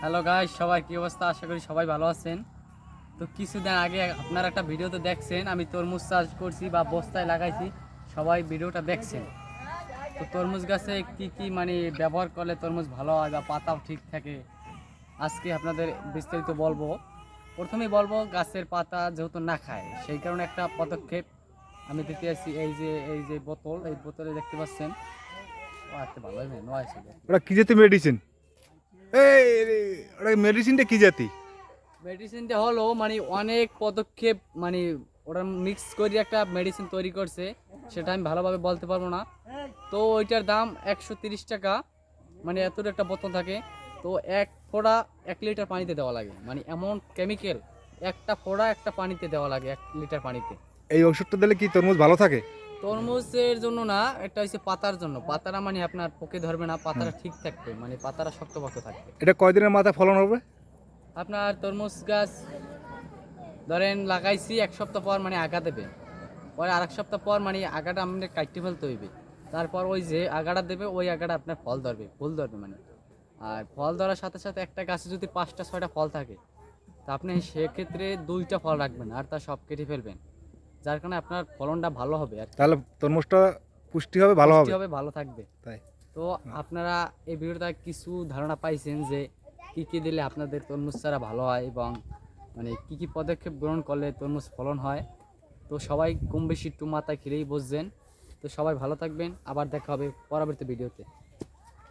Hello guys, সবাই কি অবস্থা? আশা করি সবাই ভালো আছেন। তো কিছুদিন আগে আপনারা একটা ভিডিওতে দেখছেন আমি তরমুজ চাষ করছি বা বস্তায় লাগাইছি, সবাই ভিডিওটা দেখছেন। তো তরমুজ গাছে কি কি মানে ব্যবহার করলে তরমুজ ভালো হয় বা পাতাও ঠিক থাকে, আজকে আপনাদের বিস্তারিত বলবো। প্রথমেই বলবো গাছের পাতা যেহেতু না খায়, সেই কারণে একটা পদক্ষেপ আমি দিতে আসছি। এই যে বোতল, এই বোতলে দেখতে পাচ্ছেন। ও আজকে ভালো হবে নয় ছিল। ওটা কি জাতীয় মেডিসিন? এই ওটা মেডিসিনটা কি জাতি? মেডিসিনটা হলো মানে অনেক পদক্ষেপ, মানে ওরা মিক্স করে একটা মেডিসিন তৈরি করছে, সেটা আমি ভালোভাবে বলতে পারবো না। তো ওইটার দাম 130 টাকা, মানে এতটা একটা বোতল থাকে। তো এক ফোঁড়া 1 লিটার পানিতে দেওয়া লাগে, মানে এমন কেমিক্যাল, একটা ফোঁড়া একটা পানিতে দেওয়া লাগে 1 লিটার পানিতে। এই ওষুধটা দিলে কি তরমুজ ভালো থাকে? তরমুজের জন্য না, এটা হচ্ছে পাতার জন্য। পাতারা মানে আপনার পোকে ধরবে না, পাতারা ঠিক থাকবে, মানে পাতারা শক্তপোক্ত থাকবে। এটা কয়দিনের মাথায় ফলন হবে? আপনার তরমুজ গাছ ধরেন লাগাইছি 1 সপ্তাহ পর মানে আগা দেবে, পরে আর 1 সপ্তাহ পর মানে আগাটা আমাদের কাটতে ফেলতে হইবে। তারপর ওই যে আগাটা দেবে, ওই আগাটা আপনার ফল ধরবে, ফুল ধরবে মানে। আর ফল ধরার সাথে সাথে একটা গাছে যদি 5টা 6টা ফল থাকে, তা আপনি সেক্ষেত্রে 2টা ফল রাখবেন আর তা সব কেটে ফেলবেন, যার কারণে আপনার ফলনটা ভালো হবে আর কি। তাহলে তরমুজটা পুষ্টি হবে, ভালো পুষ্টি হবে। হবে, ভালো থাকবে। তাই তো আপনারা এই ভিডিওটা কিছু ধারণা পাইছেন যে কি কি দিলে আপনাদের তরমুজ চারা ভালো হয় এবং মানে কি কি পদক্ষেপ গ্রহণ করলে তরমুজ ফলন হয়। তো সবাই কম বেশি একটু মাথায় খেলেই বুঝছেন। তো সবাই ভালো থাকবেন, আবার দেখা হবে পরবর্তী ভিডিওতে।